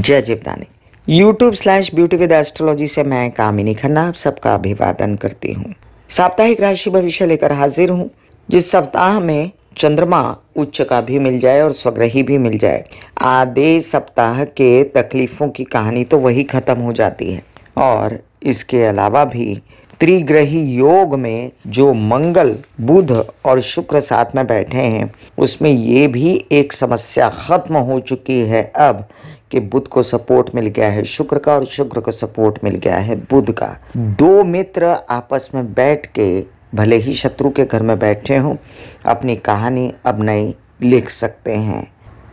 जय Jivdani. YouTube/ब्यूटी with astrology से मैं कामिनी खन्ना आप सबका अभिवादन करती हूँ। साप्ताहिक राशि भविष्य लेकर हाजिर हूँ। जिस सप्ताह में चंद्रमा उच्च का भी मिल जाए और स्वग्रही भी मिल जाए, आधे सप्ताह के तकलीफों की कहानी तो वही खत्म हो जाती है। और इसके अलावा भी त्रिग्रही योग में जो मंगल, बुध और शुक्र साथ में बैठे हैं, उसमें ये भी एक समस्या खत्म हो चुकी है अब कि बुध को सपोर्ट मिल गया है शुक्र का और शुक्र को सपोर्ट मिल गया है बुध का। दो मित्र आपस में बैठ के, भले ही शत्रु के घर में बैठे हों, अपनी कहानी अब नई लिख सकते हैं।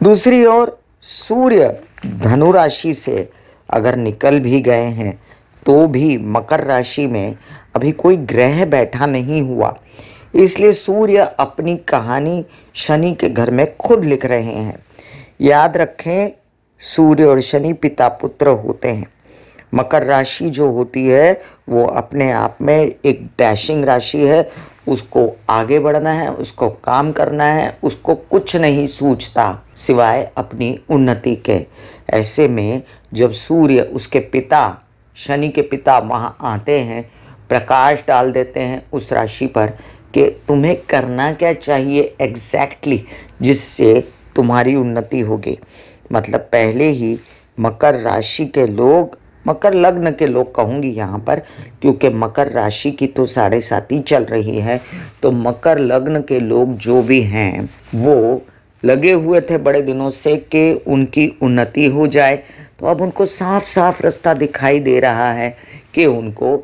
दूसरी ओर सूर्य धनु राशि से अगर निकल भी गए हैं तो भी मकर राशि में अभी कोई ग्रह बैठा नहीं हुआ, इसलिए सूर्य अपनी कहानी शनि के घर में खुद लिख रहे हैं। याद रखें, सूर्य और शनि पिता पुत्र होते हैं। मकर राशि जो होती है वो अपने आप में एक डैशिंग राशि है। उसको आगे बढ़ना है, उसको काम करना है, उसको कुछ नहीं सूझता सिवाय अपनी उन्नति के। ऐसे में जब सूर्य, उसके पिता शनि के पिता वहाँ आते हैं, प्रकाश डाल देते हैं उस राशि पर कि तुम्हें करना क्या चाहिए एग्जैक्टली जिससे तुम्हारी उन्नति होगी। मतलब पहले ही मकर राशि के लोग, मकर लग्न के लोग कहूँगी यहाँ पर, क्योंकि मकर राशि की तो 7.5 चल रही है, तो मकर लग्न के लोग जो भी हैं वो लगे हुए थे बड़े दिनों से कि उनकी उन्नति हो जाए। तो अब उनको साफ साफ रास्ता दिखाई दे रहा है कि उनको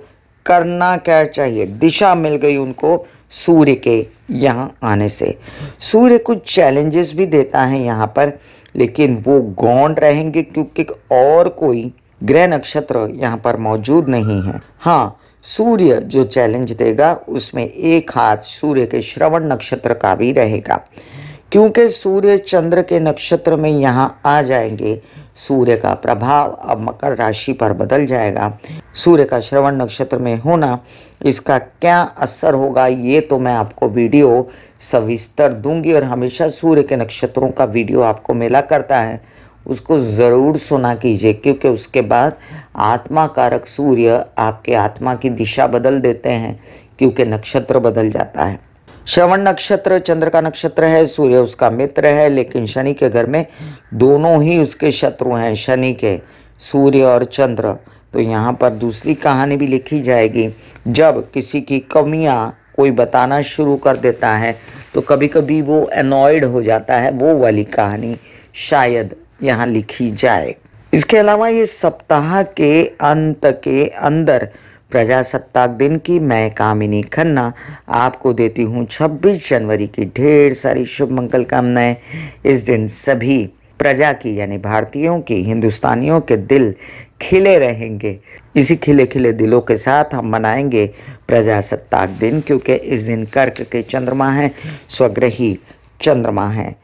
करना क्या चाहिए। दिशा मिल गई उनको सूर्य के यहाँ आने से। सूर्य कुछ चैलेंजेस भी देता है यहाँ पर, लेकिन वो गौण रहेंगे क्योंकि और कोई ग्रह नक्षत्र यहाँ पर मौजूद नहीं है। हाँ, सूर्य जो चैलेंज देगा उसमें एक हाथ सूर्य के श्रवण नक्षत्र का भी रहेगा, क्योंकि सूर्य चंद्र के नक्षत्र में यहाँ आ जाएंगे। सूर्य का प्रभाव अब मकर राशि पर बदल जाएगा। सूर्य का श्रवण नक्षत्र में होना, इसका क्या असर होगा ये तो मैं आपको वीडियो सविस्तर दूंगी, और हमेशा सूर्य के नक्षत्रों का वीडियो आपको मिला करता है, उसको ज़रूर सुना कीजिए, क्योंकि उसके बाद आत्मा कारक सूर्य आपके आत्मा की दिशा बदल देते हैं, क्योंकि नक्षत्र बदल जाता है। श्रवण नक्षत्र चंद्र का नक्षत्र है, सूर्य उसका मित्र है, लेकिन शनि के घर में दोनों ही उसके शत्रु हैं, शनि के, सूर्य और चंद्र। तो यहाँ पर दूसरी कहानी भी लिखी जाएगी। जब किसी की कमियाँ कोई बताना शुरू कर देता है तो कभी कभी वो अनॉयड हो जाता है, वो वाली कहानी शायद यहाँ लिखी जाए। इसके अलावा ये सप्ताह के अंत के अंदर प्रजासत्ताक दिन की मैं कामिनी खन्ना आपको देती हूँ 26 जनवरी की ढेर सारी शुभ मंगल कामनाएं। इस दिन सभी प्रजा की, यानी भारतीयों की, हिंदुस्तानियों के दिल खिले रहेंगे। इसी खिले खिले दिलों के साथ हम मनाएंगे प्रजासत्ताक दिन, क्योंकि इस दिन कर्क के चंद्रमा हैं, स्वग्रही चंद्रमा हैं।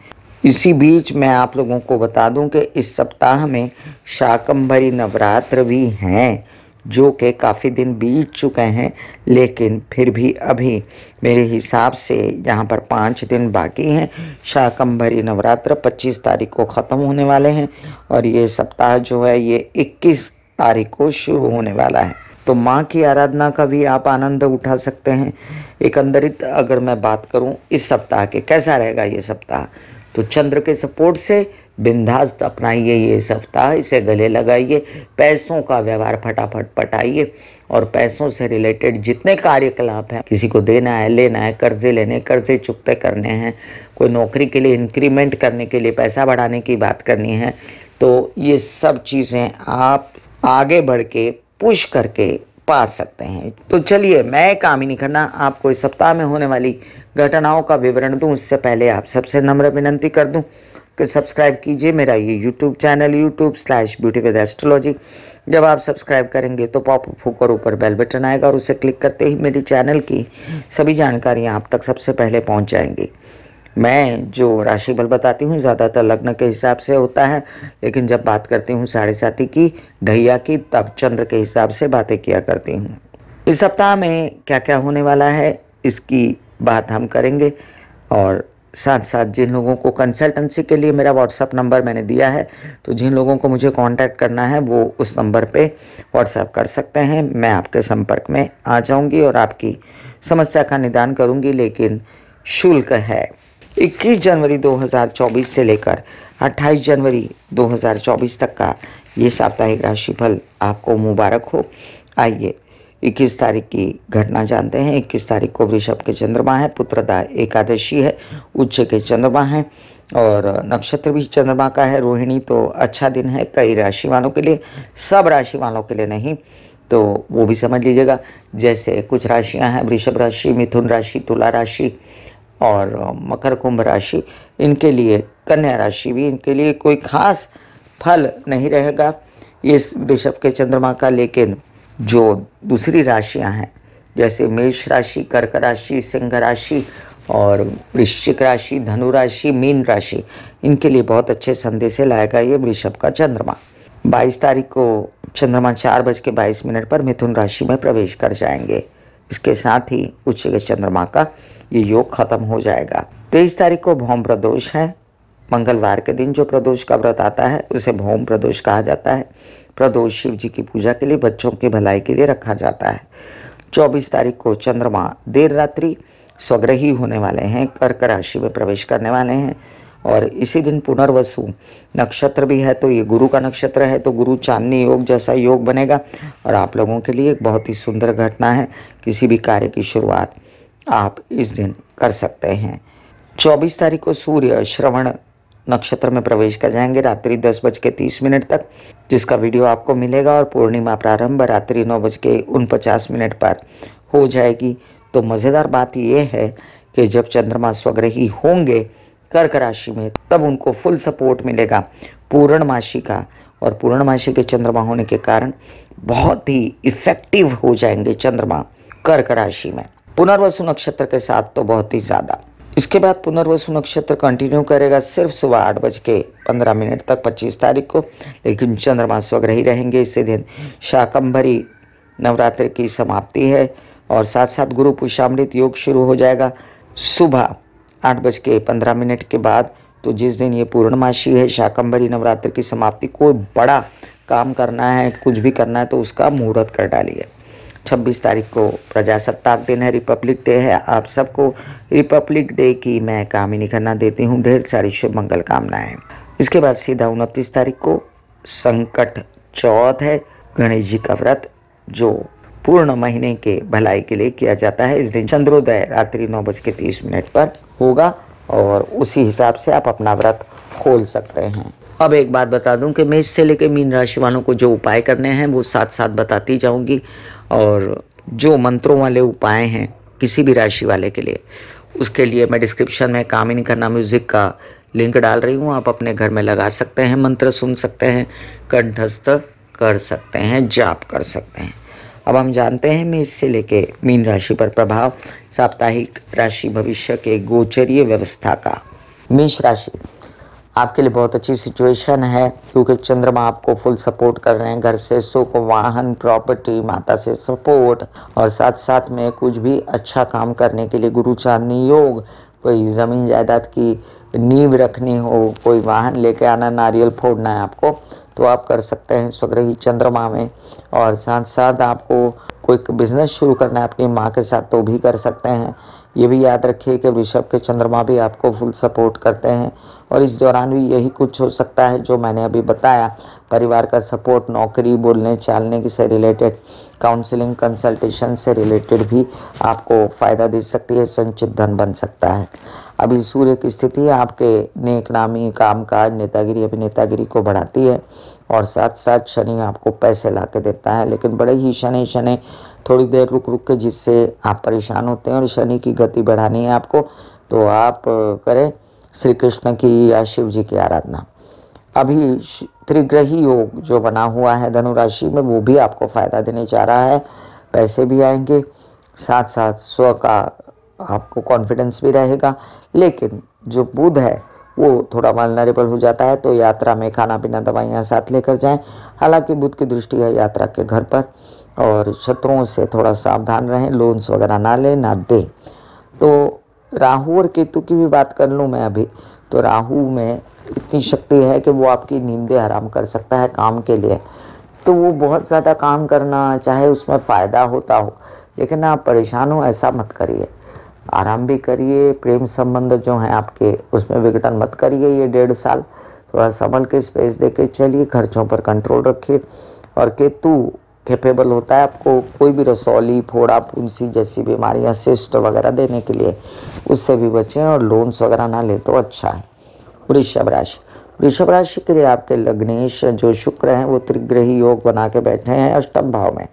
इसी बीच मैं आप लोगों को बता दूं कि इस सप्ताह में शाकंभरी नवरात्र भी हैं, जो कि काफ़ी दिन बीत चुके हैं, लेकिन फिर भी अभी मेरे हिसाब से यहाँ पर 5 दिन बाकी हैं। शाकंभरी नवरात्र 25 तारीख को ख़त्म होने वाले हैं और ये सप्ताह जो है ये 21 तारीख को शुरू होने वाला है। तो माँ की आराधना का भी आप आनंद उठा सकते हैं। एकंदरित अगर मैं बात करूँ इस सप्ताह के कैसा रहेगा ये सप्ताह, तो चंद्र के सपोर्ट से बिंदास अपनाइए ये सप्ताह, इसे गले लगाइए, पैसों का व्यवहार फटाफट पटाइए और पैसों से रिलेटेड जितने कार्यकलाप हैं, किसी को देना है, लेना है, कर्जे लेने, कर्जे चुकते करने हैं, कोई नौकरी के लिए इंक्रीमेंट करने के लिए पैसा बढ़ाने की बात करनी है, तो ये सब चीज़ें आप आगे बढ़ के पुश करके पा सकते हैं। तो चलिए, मैं कामिनी खन्ना आपको इस सप्ताह में होने वाली घटनाओं का विवरण दूं, उससे पहले आप सबसे नम्र विनंती कर दूं कि सब्सक्राइब कीजिए मेरा ये YouTube चैनल YouTube/ब्यूटी विद एस्ट्रोलॉजी। जब आप सब्सक्राइब करेंगे तो पॉपअप होकर ऊपर बेल बटन आएगा और उसे क्लिक करते ही मेरी चैनल की सभी जानकारियाँ आप तक सबसे पहले पहुँच जाएंगी। मैं जो राशि बल बताती हूँ ज़्यादातर लग्न के हिसाब से होता है, लेकिन जब बात करती हूँ 7.5 की, ढैया की, तब चंद्र के हिसाब से बातें किया करती हूँ। इस सप्ताह में क्या क्या होने वाला है इसकी बात हम करेंगे, और साथ साथ जिन लोगों को कंसल्टेंसी के लिए मेरा व्हाट्सअप नंबर मैंने दिया है, तो जिन लोगों को मुझे कांटेक्ट करना है वो उस नंबर पे व्हाट्सअप कर सकते हैं। मैं आपके संपर्क में आ जाऊंगी और आपकी समस्या का निदान करूंगी, लेकिन शुल्क है 21 जनवरी 2024 से लेकर 28 जनवरी 2024 तक का ये साप्ताहिक राशिफल आपको मुबारक हो। आइए 21 तारीख की घटना जानते हैं। 21 तारीख को वृषभ के चंद्रमा है, पुत्रदा एकादशी है, उच्च के चंद्रमा है और नक्षत्र भी चंद्रमा का है रोहिणी। तो अच्छा दिन है कई राशि वालों के लिए, सब राशि वालों के लिए नहीं, तो वो भी समझ लीजिएगा। जैसे कुछ राशियां हैं, वृषभ राशि, मिथुन राशि, तुला राशि और मकर कुंभ राशि, इनके लिए, कन्या राशि भी, इनके लिए कोई खास फल नहीं रहेगा ये वृषभ के चंद्रमा का। लेकिन जो दूसरी राशियां हैं जैसे मेष राशि, कर्क राशि, सिंह राशि और वृश्चिक राशि, धनु राशि, मीन राशि, इनके लिए बहुत अच्छे संदेश लाएगा ये वृषभ का चंद्रमा। 22 तारीख को चंद्रमा 4:22 पर मिथुन राशि में प्रवेश कर जाएंगे। इसके साथ ही उच्च के चंद्रमा का ये योग खत्म हो जाएगा। 23 तारीख को भौम प्रदोष है, मंगलवार के दिन जो प्रदोष का व्रत आता है उसे भौम प्रदोष कहा जाता है। प्रदोष शिव जी की पूजा के लिए, बच्चों की भलाई के लिए रखा जाता है। 24 तारीख को चंद्रमा देर रात्रि स्वग्रही होने वाले हैं, कर्क राशि में प्रवेश करने वाले हैं और इसी दिन पुनर्वसु नक्षत्र भी है, तो ये गुरु का नक्षत्र है, तो गुरु चांदनी योग जैसा योग बनेगा और आप लोगों के लिए एक बहुत ही सुंदर घटना है। किसी भी कार्य की शुरुआत आप इस दिन कर सकते हैं। 24 तारीख को सूर्य श्रवण नक्षत्र में प्रवेश कर जाएंगे रात्रि 10:30 तक, जिसका वीडियो आपको मिलेगा और पूर्णिमा प्रारंभ रात्रि 9:49 पर हो जाएगी। तो मज़ेदार बात यह है कि जब चंद्रमा स्वग्रही होंगे कर्क राशि में, तब उनको फुल सपोर्ट मिलेगा पूर्णमासी का, और पूर्णमासी के चंद्रमा होने के कारण बहुत ही इफेक्टिव हो जाएंगे चंद्रमा कर्क राशि में, पुनर्वसु नक्षत्र के साथ तो बहुत ही ज़्यादा। इसके बाद पुनर्वसु नक्षत्र कंटिन्यू करेगा सिर्फ सुबह 8:15 तक 25 तारीख को, लेकिन चंद्रमा स्वग्रही रहेंगे। इसी दिन शाकंभरी नवरात्रि की समाप्ति है और साथ साथ गुरु पुष्यामृत योग शुरू हो जाएगा सुबह 8:15 के बाद। तो जिस दिन ये पूर्णमासी है, शाकंभरी नवरात्रि की समाप्ति, कोई बड़ा काम करना है, कुछ भी करना है तो उसका मुहूर्त कर डालिए। 26 तारीख को प्रजासत्ताक दिन है, रिपब्लिक डे है। आप सबको रिपब्लिक डे की मैं कामनी खन्ना देती हूँ ढेर सारी शुभ मंगल कामनाएं। इसके बाद सीधा 29 तारीख को संकट चौथ है, गणेश जी का व्रत जो पूर्ण महीने के भलाई के लिए किया जाता है। इस दिन चंद्रोदय रात्रि 9:30 पर होगा और उसी हिसाब से आप अपना व्रत खोल सकते हैं। अब एक बात बता दूं कि मेष से लेकर मीन राशि वालों को जो उपाय करने हैं वो साथ साथ बताती जाऊंगी, और जो मंत्रों वाले उपाय हैं किसी भी राशि वाले के लिए, उसके लिए मैं डिस्क्रिप्शन में कामिनी खन्ना म्यूज़िक का लिंक डाल रही हूँ। आप अपने घर में लगा सकते हैं, मंत्र सुन सकते हैं, कंठस्थ कर सकते हैं, जाप कर सकते हैं। अब हम जानते हैं मेष से लेके मीन राशि पर प्रभाव साप्ताहिक राशि भविष्य के गोचरीय व्यवस्था का। मेष राशि आपके लिए बहुत अच्छी सिचुएशन है क्योंकि चंद्रमा आपको फुल सपोर्ट कर रहे हैं। घर से सुख, वाहन, प्रॉपर्टी, माता से सपोर्ट और साथ साथ में कुछ भी अच्छा काम करने के लिए गुरु चांदनी योग, कोई ज़मीन जायदाद की नींव रखनी हो, कोई वाहन लेके आना, नारियल फोड़ना है आपको, तो आप कर सकते हैं स्वग्रही चंद्रमा में। और साथ साथ आपको कोई बिजनेस शुरू करना है अपनी माँ के साथ तो भी कर सकते हैं। ये भी याद रखिए कि वृषभ के चंद्रमा भी आपको फुल सपोर्ट करते हैं और इस दौरान भी यही कुछ हो सकता है जो मैंने अभी बताया। परिवार का सपोर्ट, नौकरी, बोलने चालने से रिलेटेड, काउंसलिंग, कंसल्टेशन से रिलेटेड भी आपको फ़ायदा दे सकती है, संचित धन बन सकता है। अभी सूर्य की स्थिति आपके नेक नामी, कामकाज, नेतागिरी, अभिनेतागिरी को बढ़ाती है और साथ साथ शनि आपको पैसे ला के देता है, लेकिन बड़े ही शनि थोड़ी देर रुक के जिससे आप परेशान होते हैं और शनि की गति बढ़ानी है आपको, तो आप करें श्री कृष्ण की या शिव जी की आराधना। अभी त्रिग्रही योग जो बना हुआ है धनु राशि में वो भी आपको फ़ायदा देने जा रहा है, पैसे भी आएंगे, साथ साथ स्व का आपको कॉन्फिडेंस भी रहेगा। लेकिन जो बुध है वो थोड़ा वल्नरेबल हो जाता है, तो यात्रा में खाना पीना दवाइयाँ साथ लेकर जाएं। हालांकि बुध की दृष्टि है यात्रा के घर पर, और शत्रुओं से थोड़ा सावधान रहें, लोन्स वगैरह ना लें ना दें। तो राहु और केतु की भी बात कर लूँ मैं अभी, तो राहु में इतनी शक्ति है कि वो आपकी नींदें हराम कर सकता है काम के लिए। तो वो बहुत ज़्यादा काम करना, चाहे उसमें फ़ायदा होता हो, लेकिन आप परेशान हो ऐसा मत करिए। आराम भी करिए, प्रेम संबंध जो हैं आपके उसमें विघटन मत करिए। ये 1.5 साल थोड़ा संभल के स्पेस दे के चलिए, खर्चों पर कंट्रोल रखिए। और केतु कैपेबल होता है आपको कोई भी रसौली, फोड़ा, फुंसी जैसी बीमारियां, सिस्ट वगैरह देने के लिए, उससे भी बचें और लोन्स वगैरह ना ले तो अच्छा है। वृषभ राशि, वृषभ राशि के लिए आपके लग्नेश जो शुक्र हैं वो त्रिग्रही योग बना के बैठे हैं अष्टम भाव में।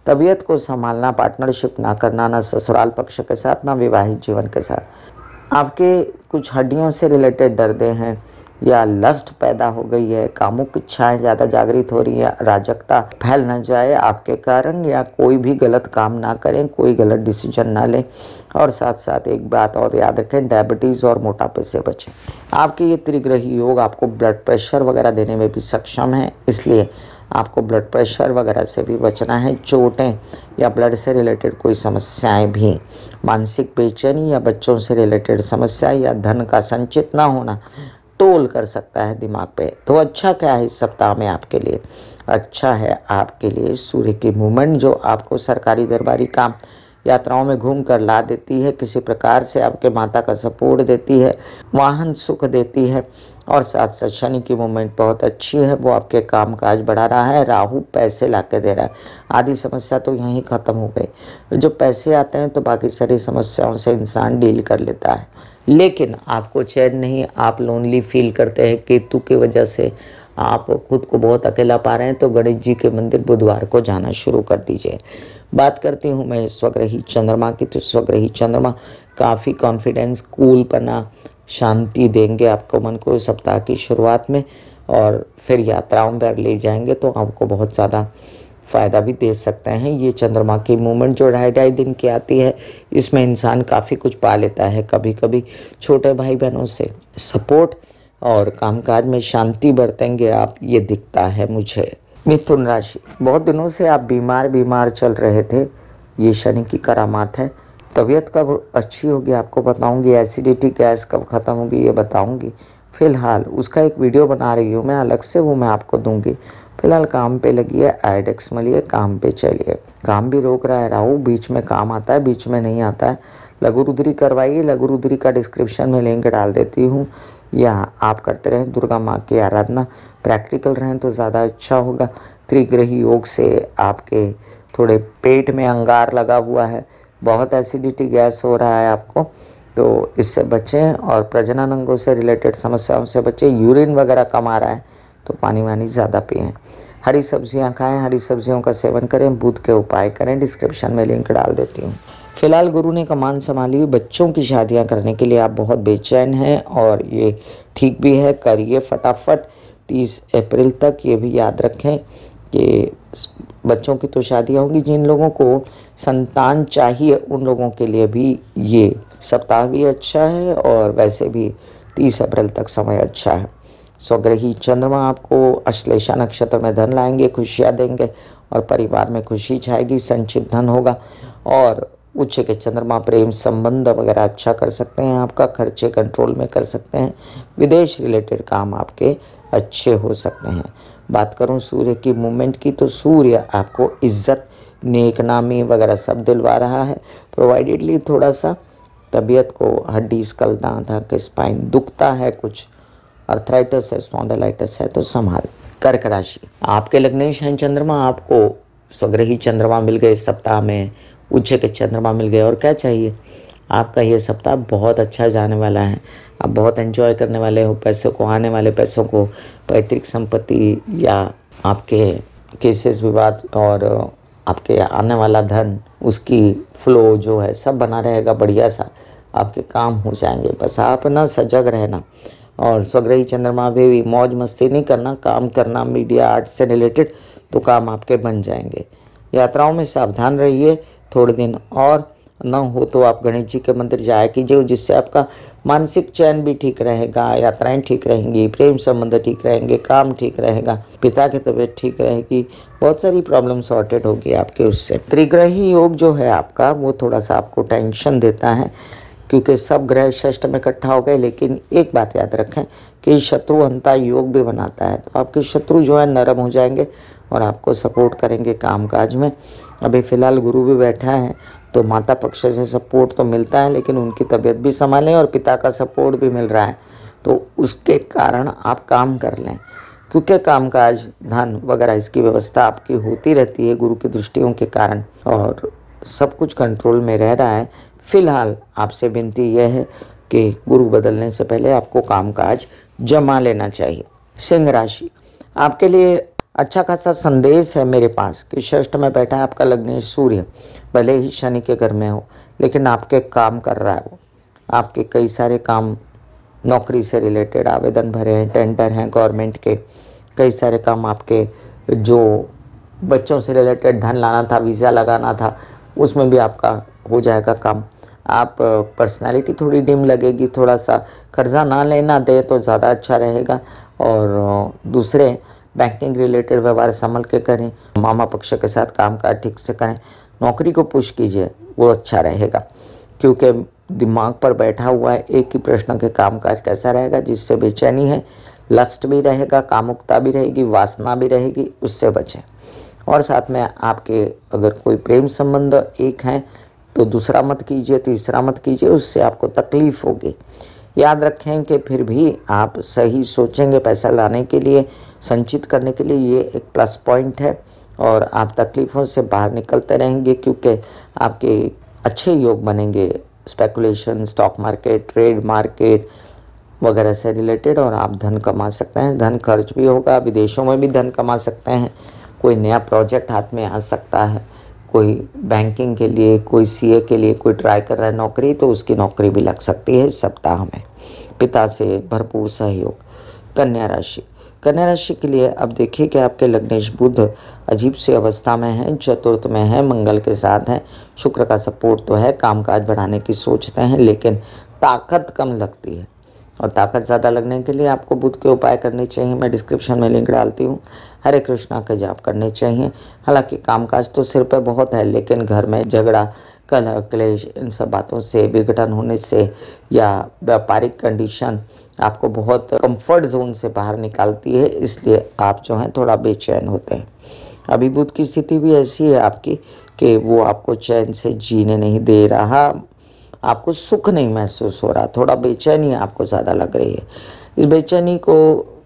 तबीयत को संभालना, पार्टनरशिप ना करना, ना ससुराल पक्ष के साथ, ना विवाहित जीवन के साथ। आपके कुछ हड्डियों से रिलेटेड दर्दें हैं या लस्ट पैदा हो गई है, कामुक इच्छाएं ज़्यादा जागृत हो रही है, अराजकता फैल न जाए आपके कारण, या कोई भी गलत काम ना करें, कोई गलत डिसीजन ना लें। और साथ साथ एक बात और याद रखें, डायबिटीज़ और मोटापे से बचें। आपके ये त्रिग्रही योग आपको ब्लड प्रेशर वगैरह देने में भी सक्षम है, इसलिए आपको ब्लड प्रेशर वगैरह से भी बचना है। चोटें या ब्लड से रिलेटेड कोई समस्याएं भी, मानसिक बेचैनी या बच्चों से रिलेटेड समस्या या धन का संचित ना होना टोल कर सकता है दिमाग पे। तो अच्छा क्या है इस सप्ताह में आपके लिए? अच्छा है आपके लिए सूर्य की मूवमेंट, जो आपको सरकारी दरबारी काम, यात्राओं में घूम कर ला देती है, किसी प्रकार से आपके माता का सपोर्ट देती है, वाहन सुख देती है। और साथ साथ शनि की मूवमेंट बहुत अच्छी है, वो आपके काम काज बढ़ा रहा है। राहु पैसे ला के दे रहा है, आधी समस्या तो यहीं ख़त्म हो गई। जो पैसे आते हैं तो बाकी सारी समस्याओं से इंसान डील कर लेता है, लेकिन आपको चैन नहीं, आप लोनली फील करते हैं केतु की वजह से, आप खुद को बहुत अकेला पा रहे हैं। तो गणेश जी के मंदिर बुधवार को जाना शुरू कर दीजिए। बात करती हूँ मैं स्वग्रही चंद्रमा की, तो स्वग्रही चंद्रमा काफ़ी कॉन्फिडेंस, कूलपना, शांति देंगे आपको मन को सप्ताह की शुरुआत में, और फिर यात्राओं पर ले जाएंगे तो आपको बहुत ज़्यादा फ़ायदा भी दे सकते हैं। ये चंद्रमा की मूवमेंट जो 2.5 दिन की आती है, इसमें इंसान काफ़ी कुछ पा लेता है। कभी कभी छोटे भाई बहनों से सपोर्ट और कामकाज में शांति बरतेंगे आप, ये दिखता है मुझे। मिथुन राशि, बहुत दिनों से आप बीमार चल रहे थे, ये शनि की करामात है। तबीयत कब अच्छी होगी आपको बताऊंगी, एसिडिटी गैस कब ख़त्म होगी ये बताऊंगी। फ़िलहाल उसका एक वीडियो बना रही हूँ मैं अलग से, वो मैं आपको दूंगी। फिलहाल काम पे लगिए, आयोडेक्स मलिए, काम पे चलिए। काम भी रोक रहा है राहु, बीच में काम आता है, बीच में नहीं आता है। लघु रुद्री करवाइए, लघु रुद्री का डिस्क्रिप्शन में लिंक डाल देती हूँ, या आप करते रहें दुर्गा माँ की आराधना, प्रैक्टिकल रहें तो ज़्यादा अच्छा होगा। त्रिग्रही योग से आपके थोड़े पेट में अंगार लगा हुआ है, बहुत एसिडिटी गैस हो रहा है आपको, तो इससे बचें। और प्रजनन अंगों से रिलेटेड समस्याओं से बचें। यूरिन वगैरह कम आ रहा है तो पानी वानी ज़्यादा पिएं। हरी सब्जियां खाएं, हरी सब्जियों का सेवन करें, बुध के उपाय करें, डिस्क्रिप्शन में लिंक डाल देती हूँ। फिलहाल गुरु ने कमान संभाली हुई, बच्चों की शादियां करने के लिए आप बहुत बेचैन हैं, और ये ठीक भी है, करिए फटाफट 30 अप्रैल तक। ये भी याद रखें कि बच्चों की तो शादियाँ होंगी, जिन लोगों को संतान चाहिए उन लोगों के लिए भी ये सप्ताह भी अच्छा है, और वैसे भी 30 अप्रैल तक समय अच्छा है। स्वग्रही चंद्रमा आपको अश्लेषा नक्षत्र में धन लाएंगे, खुशियाँ देंगे, और परिवार में खुशी छाएगी, संचित धन होगा। और उच्च के चंद्रमा प्रेम संबंध वगैरह अच्छा कर सकते हैं, आपका खर्चे कंट्रोल में कर सकते हैं, विदेश रिलेटेड काम आपके अच्छे हो सकते हैं। बात करूं सूर्य की मूवमेंट की, तो सूर्य आपको इज्जत, नेक नामी वगैरह सब दिलवा रहा है, प्रोवाइडेडली थोड़ा सा तबीयत को, हड्डी, स्कल, दांत, स्पाइन दुखता है, कुछ अर्थराइटिस है, स्पॉन्डिलाइटिस है, तो संभाल। कर्क राशि, आपके लग्नेश हैं चंद्रमा, आपको स्वग्रही चंद्रमा मिल गए इस सप्ताह में, उच्च के चंद्रमा मिल गए, और क्या चाहिए। आपका ये सप्ताह बहुत अच्छा जाने वाला है, आप बहुत एंजॉय करने वाले हो पैसों को, आने वाले पैसों को, पैतृक संपत्ति या आपके केसेस विवाद, और आपके आने वाला धन, उसकी फ्लो जो है सब बना रहेगा, बढ़िया सा आपके काम हो जाएंगे। बस आप ना सजग रहना, और स्वग्रही चंद्रमा भी मौज मस्ती नहीं करना, काम करना, मीडिया आर्ट से रिलेटेड, तो काम आपके बन जाएंगे। यात्राओं में सावधान रहिए, थोड़े दिन और न हो तो आप गणेश जी के मंदिर जाया कीजिए, जिससे आपका मानसिक चैन भी ठीक रहेगा, यात्राएं ठीक रहेंगी, प्रेम संबंध ठीक रहेंगे, काम ठीक रहेगा, पिता की तबीयत ठीक रहेगी, बहुत सारी प्रॉब्लम सॉर्टेड होगी आपके उससे। त्रिग्रही योग जो है आपका, वो थोड़ा सा आपको टेंशन देता है, क्योंकि सब ग्रह षष्ठ में इकट्ठा हो गए। लेकिन एक बात याद रखें कि शत्रु अंता योग भी बनाता है, तो आपके शत्रु जो है नरम हो जाएंगे और आपको सपोर्ट करेंगे कामकाज में। अभी फ़िलहाल गुरु भी बैठा है, तो माता पक्ष से सपोर्ट तो मिलता है, लेकिन उनकी तबीयत भी संभालें और पिता का सपोर्ट भी मिल रहा है, तो उसके कारण आप काम कर लें, क्योंकि कामकाज धन वगैरह इसकी व्यवस्था आपकी होती रहती है गुरु की दृष्टियों के कारण, और सब कुछ कंट्रोल में रह रहा है। फिलहाल आपसे विनती यह है कि गुरु बदलने से पहले आपको कामकाज जमा लेना चाहिए। सिंह राशि, आपके लिए अच्छा खासा संदेश है मेरे पास कि षष्ठ में बैठा है आपका लग्नेश सूर्य, भले ही शनि के घर में हो, लेकिन आपके काम कर रहा है वो। आपके कई सारे काम नौकरी से रिलेटेड आवेदन भरे हैं, टेंडर हैं गवर्नमेंट के, कई सारे काम आपके जो बच्चों से रिलेटेड धन लाना था, वीज़ा लगाना था, उसमें भी आपका हो जाएगा काम। आप पर्सनालिटी थोड़ी डिम लगेगी, थोड़ा सा कर्जा ना लेना दे तो ज़्यादा अच्छा रहेगा। और दूसरे बैंकिंग रिलेटेड व्यवहार संभल के करें, मामा पक्ष के साथ कामकाज ठीक से करें, नौकरी को पुश कीजिए, वो अच्छा रहेगा। क्योंकि दिमाग पर बैठा हुआ है एक ही प्रश्न के कामकाज कैसा रहेगा, जिससे बेचैनी है, लस्ट भी रहेगा, कामुकता भी रहेगी, वासना भी रहेगी, उससे बचें। और साथ में आपके अगर कोई प्रेम संबंध एक है तो दूसरा मत कीजिए, तीसरा मत कीजिए, उससे आपको तकलीफ होगी। याद रखें कि फिर भी आप सही सोचेंगे पैसा लाने के लिए, संचित करने के लिए, ये एक प्लस पॉइंट है। और आप तकलीफ़ों से बाहर निकलते रहेंगे, क्योंकि आपके अच्छे योग बनेंगे speculation, stock market, trade market वगैरह से रिलेटेड, और आप धन कमा सकते हैं। धन खर्च भी होगा, विदेशों में भी धन कमा सकते हैं, कोई नया प्रोजेक्ट हाथ में आ सकता है, कोई बैंकिंग के लिए, कोई सीए के लिए कोई ट्राई कर रहा है नौकरी, तो उसकी नौकरी भी लग सकती है इस सप्ताह में। पिता से भरपूर सहयोग। कन्या राशि, कन्या राशि के लिए अब देखिए कि आपके लग्नेश बुध अजीब सी अवस्था में है, चतुर्थ में है, मंगल के साथ है, शुक्र का सपोर्ट तो है, कामकाज बढ़ाने की सोचते हैं, लेकिन ताकत कम लगती है। और ताकत ज़्यादा लगने के लिए आपको बुध के उपाय करने चाहिए, मैं डिस्क्रिप्शन में लिंक डालती हूँ। हरे कृष्णा के जाप करने चाहिए। हालांकि कामकाज तो सिर पे बहुत है, लेकिन घर में झगड़ा, कलह, क्लेश, इन सब बातों से, विघटन होने से या व्यापारिक कंडीशन आपको बहुत कंफर्ट जोन से बाहर निकालती है, इसलिए आप जो हैं थोड़ा बेचैन होते हैं। अभी बुध की स्थिति भी ऐसी है आपकी कि वो आपको चैन से जीने नहीं दे रहा, आपको सुख नहीं महसूस हो रहा, थोड़ा बेचैनी आपको ज़्यादा लग रही है। इस बेचैनी को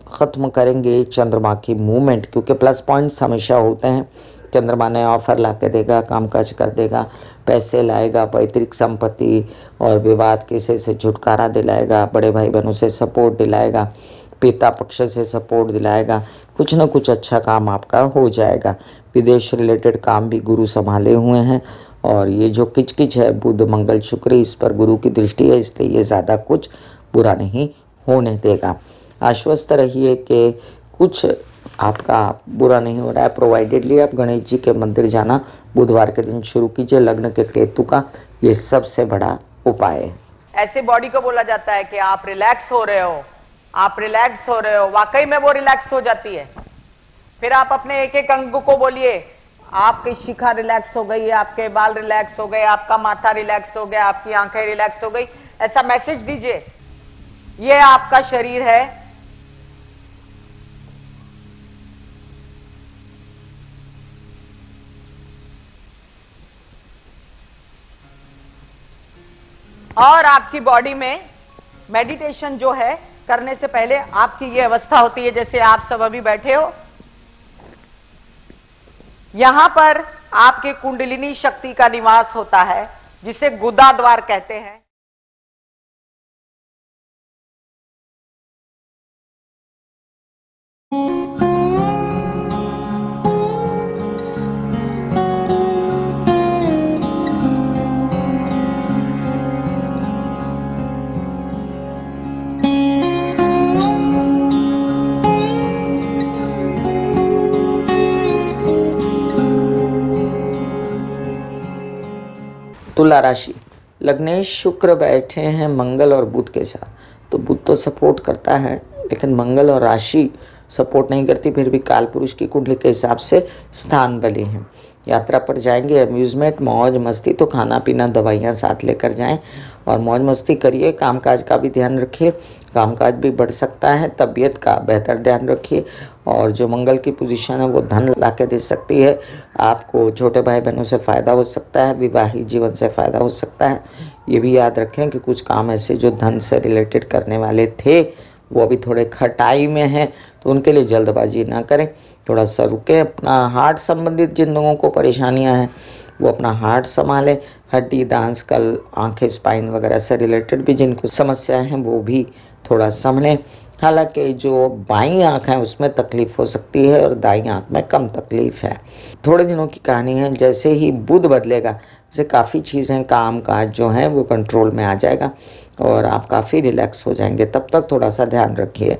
ख़त्म करेंगे चंद्रमा की मूवमेंट, क्योंकि प्लस पॉइंट्स हमेशा होते हैं। चंद्रमा ने ऑफर ला के देगा, कामकाज कर देगा, पैसे लाएगा, पैतृक संपत्ति और विवाद किसी से छुटकारा दिलाएगा, बड़े भाई बहनों से सपोर्ट दिलाएगा, पिता पक्ष से सपोर्ट दिलाएगा, कुछ न कुछ अच्छा काम आपका हो जाएगा। विदेश रिलेटेड काम भी गुरु संभाले हुए हैं, और ये जो किचकिच है बुध मंगल शुक्र, इस पर गुरु की दृष्टि है, इसलिए ये ज़्यादा कुछ बुरा नहीं होने देगा। आश्वस्त रहिए कि कुछ आपका बुरा नहीं हो रहा है। प्रोवाइडेडली आप गणेश जी के मंदिर जाना बुधवार के दिन शुरू कीजिए। लग्न के केतु का ये सबसे बड़ा उपाय है। ऐसे बॉडी को बोला जाता है कि आप रिलैक्स हो रहे हो, आप रिलैक्स हो रहे हो, वाकई में वो रिलैक्स हो जाती है। फिर आप अपने एक एक अंग को बोलिए, आपकी शिखा रिलैक्स हो गई, आपके बाल रिलैक्स हो गए, आपका माथा रिलैक्स हो गया, आपकी आंखें रिलैक्स हो गई, ऐसा मैसेज दीजिए। ये आपका शरीर है, और आपकी बॉडी में मेडिटेशन जो है करने से पहले आपकी ये अवस्था होती है, जैसे आप सब अभी बैठे हो, यहां पर आपके कुंडलिनी शक्ति का निवास होता है, जिसे गुदा द्वार कहते हैं। तुला राशि, लग्नेश शुक्र बैठे हैं मंगल और बुध के साथ, तो बुध तो सपोर्ट करता है, लेकिन मंगल और राशि सपोर्ट नहीं करती। फिर भी काल पुरुष की कुंडली के हिसाब से स्थान बली हैं। यात्रा पर जाएंगे, अम्यूज़मेंट, मौज मस्ती, तो खाना पीना दवाइयाँ साथ लेकर जाएं और मौज मस्ती करिए। कामकाज का भी ध्यान रखिए, कामकाज भी बढ़ सकता है। तबीयत का बेहतर ध्यान रखिए। और जो मंगल की पोजीशन है वो धन ला के दे सकती है। आपको छोटे भाई बहनों से फ़ायदा हो सकता है, विवाहित जीवन से फ़ायदा हो सकता है। ये भी याद रखें कि कुछ काम ऐसे जो धन से रिलेटेड करने वाले थे वो अभी थोड़े खटाई में हैं, तो उनके लिए जल्दबाजी ना करें, थोड़ा सा रुकें। अपना हार्ट संबंधित जिन लोगों को परेशानियां हैं वो अपना हार्ट संभालें। हड्डी, दांत, स्कल, आंखें, स्पाइन वगैरह से रिलेटेड भी जिनको समस्याएं हैं वो भी थोड़ा संभलें। हालांकि जो बाईं आँख है उसमें तकलीफ़ हो सकती है और दाईं आँख में कम तकलीफ़ है। थोड़े दिनों की कहानी है, जैसे ही बुध बदलेगा जैसे काफ़ी चीज़ें, काम काज जो हैं वो कंट्रोल में आ जाएगा और आप काफ़ी रिलैक्स हो जाएंगे। तब तक थोड़ा सा ध्यान रखिए।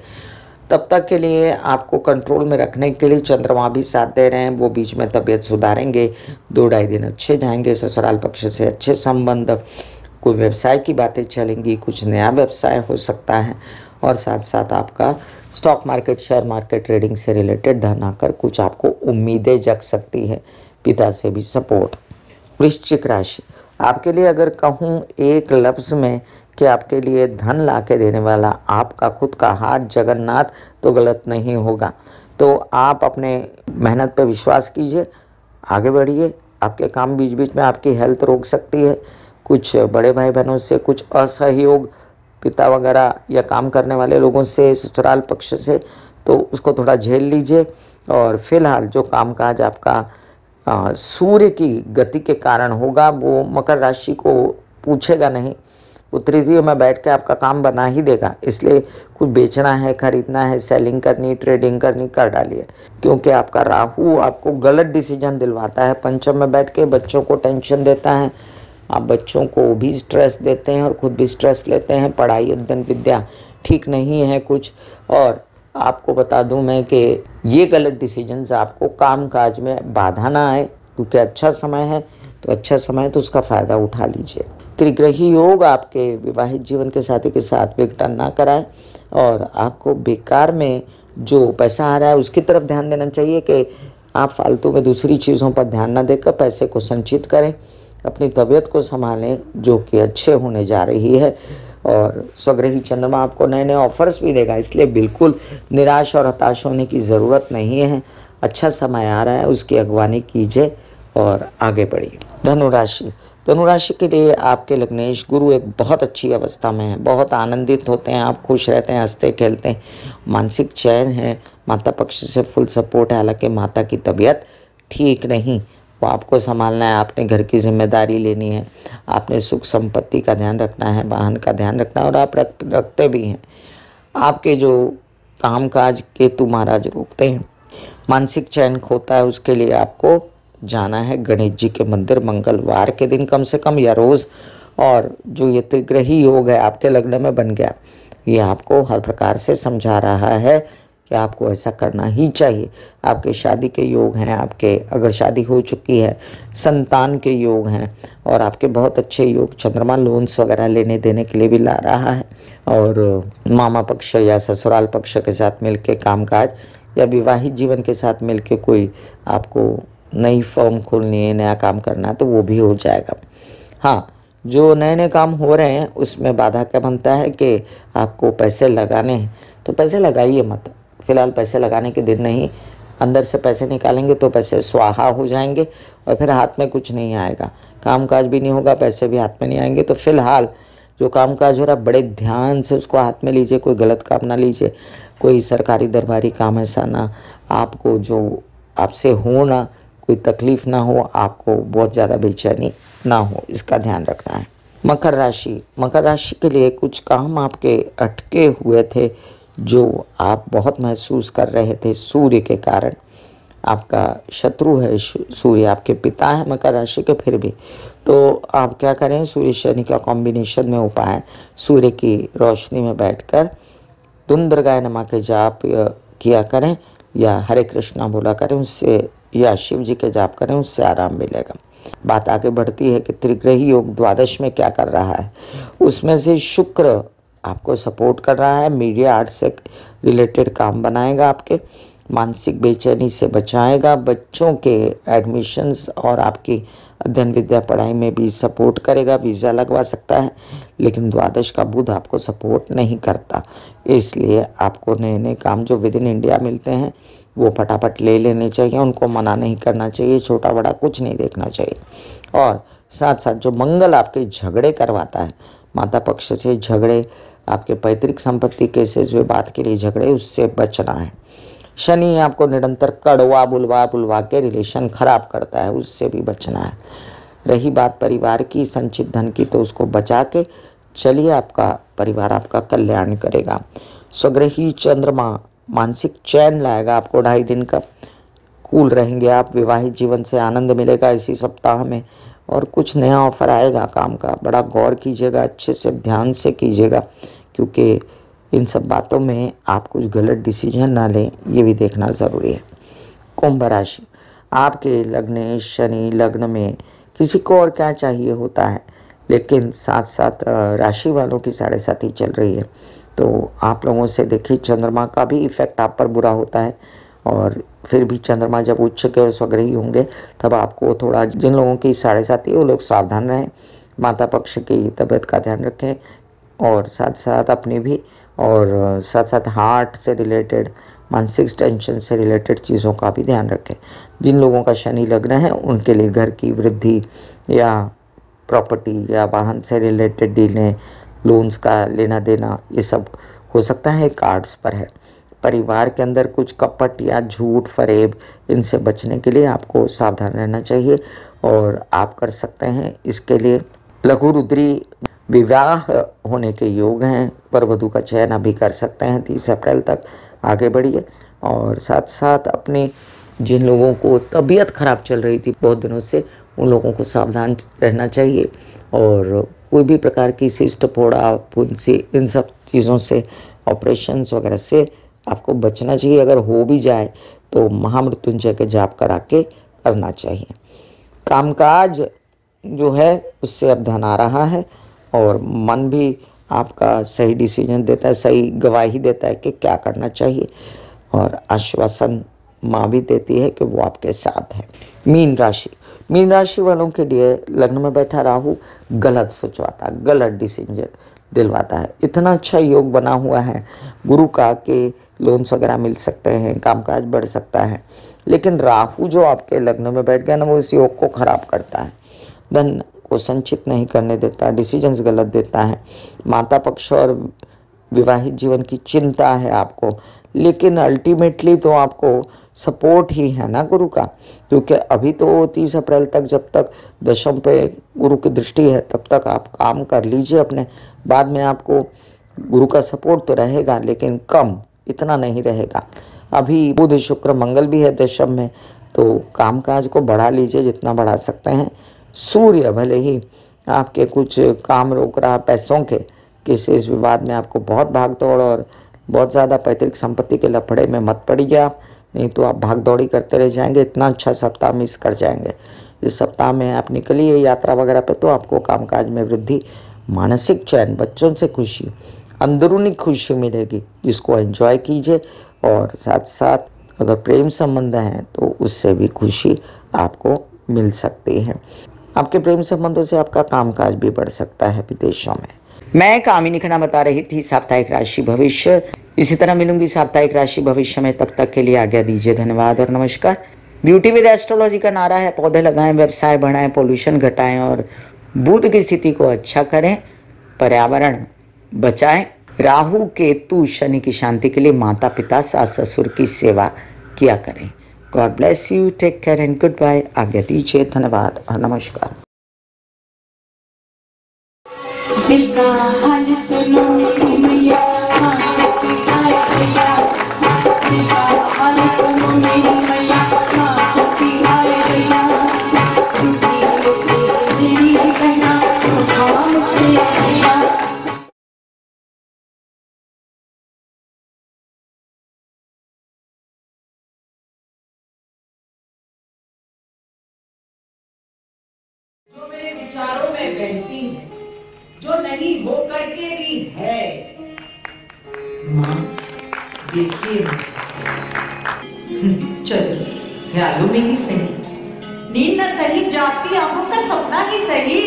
तब तक के लिए आपको कंट्रोल में रखने के लिए चंद्रमा भी साथ दे रहे हैं, वो बीच में तबीयत सुधारेंगे। 2-2.5 दिन अच्छे जाएंगे, ससुराल पक्ष से अच्छे संबंध, कोई व्यवसाय की बातें चलेंगी, कुछ नया व्यवसाय हो सकता है और साथ साथ आपका stock market, share market, trading से रिलेटेड धन आकर कुछ आपको उम्मीदें जग सकती है। पिता से भी सपोर्ट। वृश्चिक राशि, आपके लिए अगर कहूँ एक लफ्ज़ में कि आपके लिए धन ला के देने वाला आपका खुद का हाथ जगन्नाथ, तो गलत नहीं होगा। तो आप अपने मेहनत पे विश्वास कीजिए, आगे बढ़िए। आपके काम बीच बीच में आपकी हेल्थ रोक सकती है, कुछ बड़े भाई बहनों से कुछ असहयोग, पिता वगैरह या काम करने वाले लोगों से, ससुराल पक्ष से, तो उसको थोड़ा झेल लीजिए। और फिलहाल जो कामकाज आपका सूर्य की गति के कारण होगा वो मकर राशि को पूछेगा नहीं, वो तृतीय में बैठ के आपका काम बना ही देगा। इसलिए कुछ बेचना है, खरीदना है, सेलिंग करनी, ट्रेडिंग करनी, कर डालिए। क्योंकि आपका राहु आपको गलत डिसीजन दिलवाता है, पंचम में बैठ के बच्चों को टेंशन देता है, आप बच्चों को भी स्ट्रेस देते हैं और खुद भी स्ट्रेस लेते हैं। पढ़ाई, अध्ययन, विद्या ठीक नहीं है कुछ। और आपको बता दूं मैं कि ये गलत डिसीजंस आपको काम काज में बाधा ना आए, क्योंकि अच्छा समय है, तो अच्छा समय है तो उसका फ़ायदा उठा लीजिए। त्रिग्रही योग आपके विवाहित जीवन के साथी के साथ विघटन ना कराए और आपको बेकार में जो पैसा आ रहा है उसकी तरफ ध्यान देना चाहिए कि आप फालतू में दूसरी चीज़ों पर ध्यान न देकर पैसे को संचित करें, अपनी तबीयत को संभालें जो कि अच्छे होने जा रही है। और स्वग्रही चंद्रमा आपको नए नए ऑफर्स भी देगा, इसलिए बिल्कुल निराश और हताश होने की ज़रूरत नहीं है। अच्छा समय आ रहा है, उसकी अगवानी कीजिए और आगे बढ़िए। धनुराशि, धनुराशि के लिए आपके लग्नेश गुरु एक बहुत अच्छी अवस्था में है, बहुत आनंदित होते हैं, आप खुश रहते हैं, हंसते खेलते हैं, मानसिक चैन है, माता पक्ष से फुल सपोर्ट है। हालांकि माता की तबीयत ठीक नहीं, वो आपको संभालना है, आपने घर की जिम्मेदारी लेनी है, आपने सुख संपत्ति का ध्यान रखना है, वाहन का ध्यान रखना है और आप रखते भी हैं। आपके जो कामकाज केतु महाराज रोकते हैं, मानसिक चैन खोता है, उसके लिए आपको जाना है गणेश जी के मंदिर मंगलवार के दिन कम से कम या रोज़। और जो ये त्रिग्रही योग है आपके लग्न में बन गया, ये आपको हर प्रकार से समझा रहा है कि आपको ऐसा करना ही चाहिए। आपके शादी के योग हैं, आपके अगर शादी हो चुकी है, संतान के योग हैं और आपके बहुत अच्छे योग, चंद्रमा लोन्स वगैरह लेने देने के लिए भी ला रहा है। और मामा पक्ष या ससुराल पक्ष के साथ मिलके कामकाज या विवाहित जीवन के साथ मिलके कोई आपको नई फर्म खोलनी है, नया काम करना है, तो वो भी हो जाएगा। हाँ, जो नए नए काम हो रहे हैं उसमें बाधा क्या बनता है कि आपको पैसे लगाने हैं, तो पैसे लगाइए मत। फिलहाल पैसे लगाने के दिन नहीं, अंदर से पैसे निकालेंगे तो पैसे स्वाहा हो जाएंगे और फिर हाथ में कुछ नहीं आएगा, कामकाज भी नहीं होगा, पैसे भी हाथ में नहीं आएंगे। तो फिलहाल जो कामकाज हो रहा है बड़े ध्यान से उसको हाथ में लीजिए, कोई गलत काम ना लीजिए, कोई सरकारी दरबारी काम ऐसा ना आपको जो आपसे हो ना, कोई तकलीफ ना हो, आपको बहुत ज़्यादा बेचैनी ना हो, इसका ध्यान रखना है। मकर राशि, मकर राशि के लिए कुछ काम आपके अटके हुए थे जो आप बहुत महसूस कर रहे थे सूर्य के कारण। आपका शत्रु है सूर्य, आपके पिता है मकर राशि के, फिर भी तो आप क्या करें, सूर्य शनि का कॉम्बिनेशन में उपाय है, सूर्य की रोशनी में बैठकर दुंदरगाय नमा के जाप किया करें या हरे कृष्णा बोला करें, उससे या शिव जी के जाप करें, उससे आराम मिलेगा। बात आगे बढ़ती है कि त्रिग्रही योग द्वादश में क्या कर रहा है, उसमें से शुक्र आपको सपोर्ट कर रहा है, मीडिया आर्ट से रिलेटेड काम बनाएगा आपके, मानसिक बेचैनी से बचाएगा, बच्चों के एडमिशन्स और आपकी अध्ययन विद्या पढ़ाई में भी सपोर्ट करेगा, वीज़ा लगवा सकता है। लेकिन द्वादश का बुध आपको सपोर्ट नहीं करता, इसलिए आपको नए नए काम जो विद इन इंडिया मिलते हैं वो फटाफट ले लेने चाहिए, उनको मना नहीं करना चाहिए, छोटा बड़ा कुछ नहीं देखना चाहिए। और साथ साथ जो मंगल आपके झगड़े करवाता है, माता पक्ष से झगड़े, आपके पैतृक संपत्ति केसेस विवाद के लिए झगड़े, उससे बचना है। शनि आपको निरंतर कड़वा बुलवा के रिलेशन खराब करता है, उससे भी बचना है। रही बात परिवार की, संचित धन की, तो उसको बचा के चलिए, आपका परिवार आपका कल्याण करेगा। स्वग्रही चंद्रमा मानसिक चैन लाएगा आपको 2.5 दिन का, कूल रहेंगे आप, विवाहित जीवन से आनंद मिलेगा इसी सप्ताह में, और कुछ नया ऑफर आएगा काम का, बड़ा गौर कीजिएगा, अच्छे से ध्यान से कीजिएगा, क्योंकि इन सब बातों में आप कुछ गलत डिसीजन ना लें, ये भी देखना ज़रूरी है। कुंभ राशि, आपके लग्न शनि लग्न में किसी को और क्या चाहिए होता है, लेकिन साथ साथ राशि वालों की 7.5 चल रही है, तो आप लोगों से देखिए चंद्रमा का भी इफेक्ट आप पर बुरा होता है। और फिर भी चंद्रमा जब उच्च के और स्वग्रही होंगे तब आपको थोड़ा, जिन लोगों की 7.5 वो लोग सावधान रहें, माता पक्ष की तबीयत का ध्यान रखें, और साथ साथ अपनी भी, और साथ साथ हार्ट से रिलेटेड, मानसिक टेंशन से रिलेटेड चीज़ों का भी ध्यान रखें। जिन लोगों का शनि लग्न है उनके लिए घर की वृद्धि या प्रॉपर्टी या वाहन से रिलेटेड डीलें, लोन्स का लेना देना, ये सब हो सकता है, कार्ड्स पर है। परिवार के अंदर कुछ कपट या झूठ फरेब, इनसे बचने के लिए आपको सावधान रहना चाहिए, और आप कर सकते हैं इसके लिए लघु रुद्री, विवाह होने के योग हैं, वर वधू का चयन अभी कर सकते हैं 30 अप्रैल तक, आगे बढ़िए। और साथ साथ अपने जिन लोगों को तबीयत खराब चल रही थी बहुत दिनों से, उन लोगों को सावधान रहना चाहिए, और कोई भी प्रकार की सिस्ट, फोड़ा, फुंसी, इन सब चीज़ों से, ऑपरेशंस वगैरह से आपको बचना चाहिए। अगर हो भी जाए तो महामृत्युंजय के जाप करा के करना चाहिए। कामकाज जो है उससे अब धन आ रहा है, और मन भी आपका सही डिसीजन देता है, सही गवाही देता है कि क्या करना चाहिए, और आश्वासन माँ भी देती है कि वो आपके साथ है। मीन राशि वालों के लिए लग्न में बैठा राहु गलत सोचवाता है, गलत डिसीजन दिलवाता है। इतना अच्छा योग बना हुआ है गुरु का कि लोन्स वगैरह मिल सकते हैं, कामकाज बढ़ सकता है, लेकिन राहु जो आपके लग्न में बैठ गया ना, वो इस योग को खराब करता है, धन को संचित नहीं करने देता, डिसीजंस गलत देता है। माता पक्ष और विवाहित जीवन की चिंता है आपको, लेकिन अल्टीमेटली तो आपको सपोर्ट ही है ना गुरु का, क्योंकि अभी तो 30 अप्रैल तक, जब तक दशम पे गुरु की दृष्टि है, तब तक आप काम कर लीजिए अपने, बाद में आपको गुरु का सपोर्ट तो रहेगा, लेकिन कम, इतना नहीं रहेगा। अभी बुध शुक्र मंगल भी है दशम में, तो कामकाज को बढ़ा लीजिए जितना बढ़ा सकते हैं। सूर्य भले ही आपके कुछ काम रोक रहा, पैसों के किसी इस विवाद में आपको बहुत भाग दौड़ और बहुत ज़्यादा पैतृक संपत्ति के लफड़े में मत पड़िए आप, नहीं तो आप भाग दौड़ी करते रह जाएंगे, इतना अच्छा सप्ताह मिस कर जाएंगे। इस सप्ताह में आप निकलिए यात्रा वगैरह पे, तो आपको कामकाज में वृद्धि, मानसिक चैन, बच्चों से खुशी, अंदरूनी खुशी मिलेगी, जिसको एंजॉय कीजिए। और साथ साथ अगर प्रेम संबंध हैं तो उससे भी खुशी आपको मिल सकती है। आपके प्रेम संबंधों से आपका कामकाज भी बढ़ सकता है विदेशों में। मैं कामिनी खन्ना बता रही थी साप्ताहिक राशि भविष्य। इसी तरह मिलूंगी साप्ताहिक राशि भविष्य में, तब तक के लिए आज्ञा दीजिए, धन्यवाद और नमस्कार। ब्यूटी विद एस्ट्रोलॉजी का नारा है, पौधे लगाएं, व्यवसाय बढ़ाएं, पोल्यूशन घटाएं और बुध की स्थिति को अच्छा करें, पर्यावरण बचाएं। राहु केतु शनि की शांति के लिए माता पिता सास ससुर की सेवा किया करें। God bless you, take care and goodbye. आज्ञा दीजिए, धन्यवाद और नमस्कार। दिल का हाल सुनो मेरी मैया, शक्ति आए भैया। दिल का हाल सुनो मेरी मैया, शक्ति आए भैया। टूटी से मेरी कहना, मुझसे भैया। जो मेरे विचारों में बहती है, जो नहीं हो करके भी है, मां देखिए चलो ख्यालों में ही सही, नींद न सही जागती आंखों का सपना ही सही।